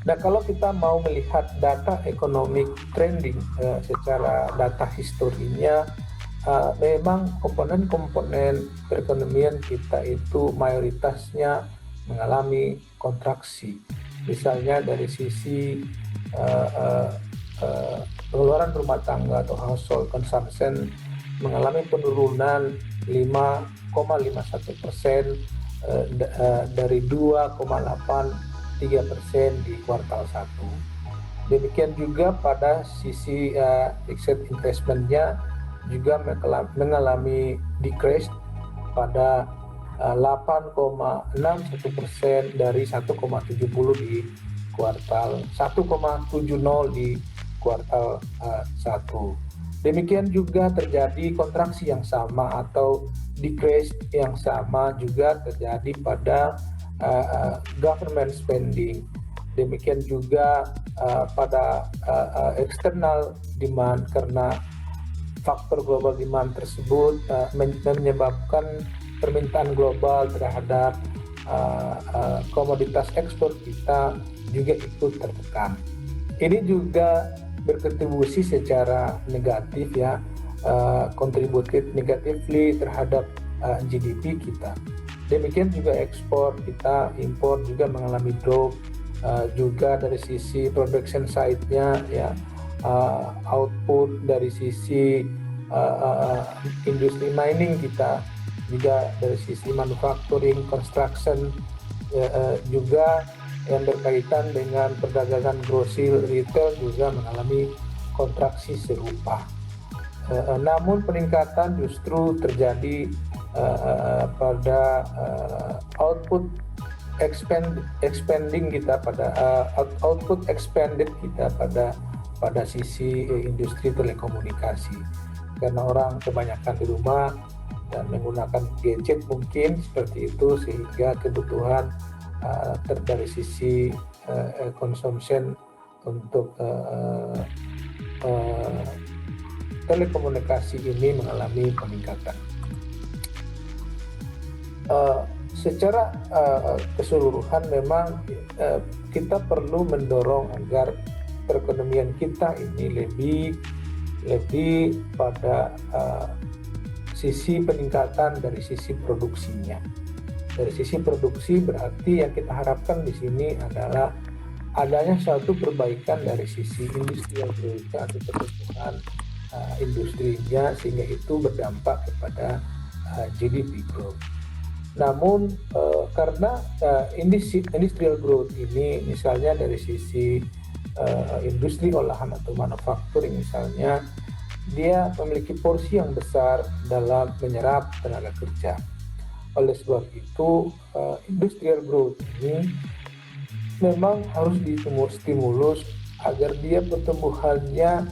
Nah, kalau kita mau melihat data economic trending secara data historinya, memang komponen-komponen perekonomian kita itu mayoritasnya mengalami kontraksi. Misalnya dari sisi uh, uh, uh, pengeluaran rumah tangga atau household consumption mengalami penurunan 5,51% dari 2,83% di kuartal 1. Demikian juga pada sisi fixed investment-nya juga mengalami decrease pada 8,61% dari 1,70 di kuartal 1,70 di kuartal 1. Demikian juga terjadi kontraksi yang sama atau decrease yang sama juga terjadi pada government spending. Demikian juga pada external demand, karena faktor global demand tersebut menyebabkan permintaan global terhadap komoditas ekspor kita juga ikut tertekan. Ini juga berkontribusi secara negatif ya, contributed negatively terhadap GDP kita. Demikian juga ekspor kita, impor juga mengalami drop, juga dari sisi production side-nya ya, output dari sisi industri mining kita, juga dari sisi manufacturing, construction, juga yang berkaitan dengan perdagangan grocery retail juga mengalami kontraksi serupa. Namun peningkatan justru terjadi pada output expanding kita, pada output expanded kita pada sisi industri telekomunikasi, karena orang kebanyakan di rumah dan menggunakan gadget mungkin seperti itu, sehingga kebutuhan dari sisi consumption untuk telekomunikasi ini mengalami peningkatan. Secara keseluruhan memang kita perlu mendorong agar perekonomian kita ini lebih pada sisi peningkatan dari sisi produksinya. Dari sisi produksi berarti yang kita harapkan di sini adalah adanya suatu perbaikan dari sisi industrial growth atau pertumbuhan industrinya, sehingga itu berdampak kepada GDP growth. Namun karena industrial growth ini misalnya dari sisi industri olahan atau manufacturing misalnya, dia memiliki porsi yang besar dalam menyerap tenaga kerja. Oleh sebab itu, industrial growth ini memang harus distimulus agar dia pertumbuhannya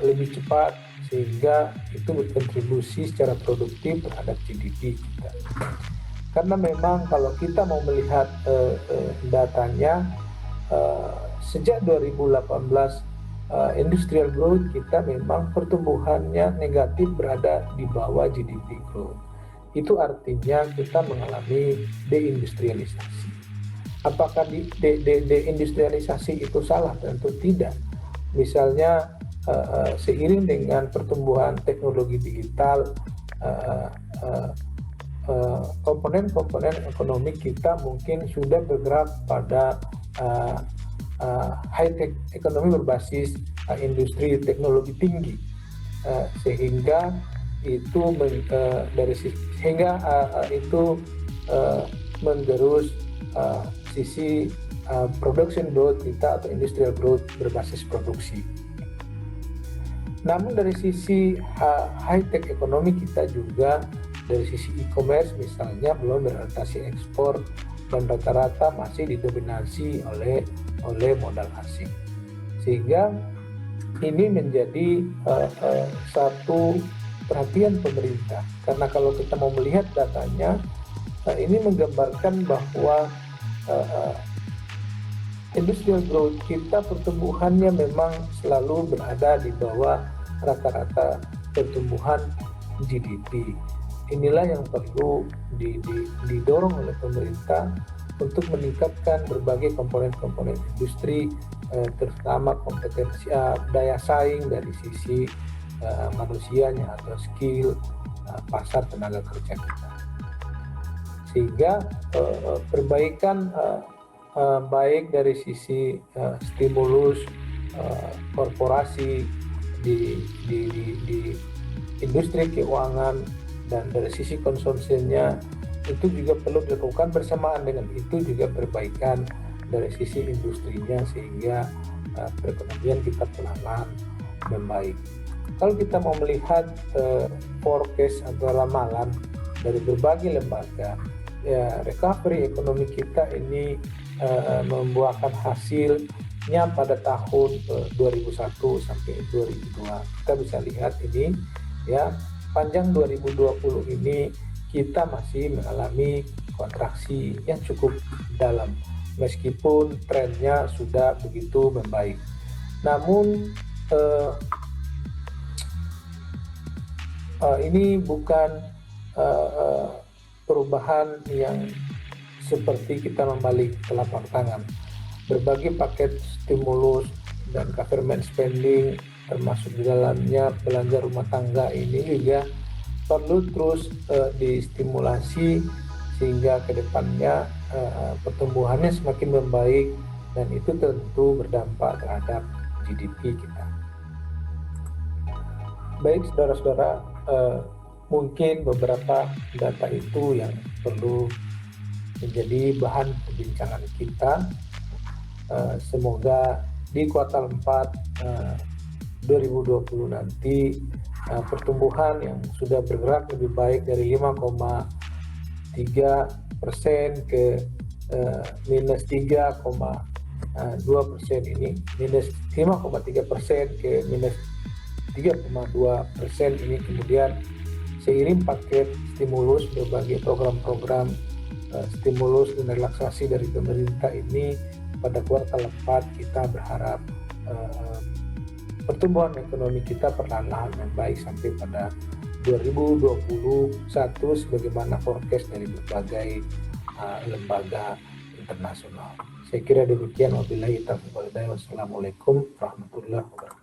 lebih cepat, sehingga itu berkontribusi secara produktif terhadap GDP kita. Karena memang kalau kita mau melihat datanya, sejak 2018 industrial growth kita memang pertumbuhannya negatif, berada di bawah GDP growth. Itu artinya kita mengalami deindustrialisasi. Apakah deindustrialisasi itu salah? Tentu tidak. Misalnya seiring dengan pertumbuhan teknologi digital, komponen-komponen ekonomi kita mungkin sudah bergerak pada high-tech ekonomi berbasis industri teknologi tinggi, sehingga itu menggerus sisi production growth kita atau industrial growth berbasis produksi. Namun dari sisi high-tech ekonomi kita juga, dari sisi e-commerce misalnya, belum berorientasi ekspor dan rata-rata masih didominasi oleh modal asing, sehingga ini menjadi satu perhatian pemerintah. Karena kalau kita mau melihat datanya, ini menggambarkan bahwa industrial growth kita pertumbuhannya memang selalu berada di bawah rata-rata pertumbuhan GDP. Inilah yang perlu didorong oleh pemerintah untuk meningkatkan berbagai komponen-komponen industri, terutama kompetensi daya saing dari sisi manusianya atau skill pasar tenaga kerja kita. Sehingga perbaikan baik dari sisi stimulus korporasi di industri keuangan dan dari sisi konsumsinya itu juga perlu dilakukan bersamaan dengan itu juga perbaikan dari sisi industrinya sehingga perekonomian kita pelan-pelan membaik. Kalau kita mau melihat forecast atau ramalan dari berbagai lembaga, ya recovery ekonomi kita ini membuahkan hasilnya pada tahun 2001 sampai 2002. Kita bisa lihat ini ya, panjang 2020 ini kita masih mengalami kontraksi yang cukup dalam meskipun trennya sudah begitu membaik. Namun ini bukan perubahan yang seperti kita membalik telapak tangan. Berbagai paket stimulus dan government spending termasuk di dalamnya belanja rumah tangga ini juga perlu terus distimulasi sehingga ke depannya pertumbuhannya semakin membaik dan itu tentu berdampak terhadap GDP kita. Baik saudara-saudara, mungkin beberapa data itu yang perlu menjadi bahan perbincangan kita. Semoga di kuartal 4 2020 nanti pertumbuhan yang sudah bergerak lebih baik dari 5,3% ke minus 3,2% ini, minus 5,3% ke minus 3,2% ini, kemudian seiring paket stimulus berbagai program-program stimulus dan relaksasi dari pemerintah ini pada kuartal 4 kita berharap pertumbuhan ekonomi kita perlahan-lahan membaik sampai pada 2021 sebagaimana forecast dari berbagai lembaga internasional. Saya kira demikian. Wabillahi taufiq wal hidayah. Wassalamualaikum warahmatullahi wabarakatuh.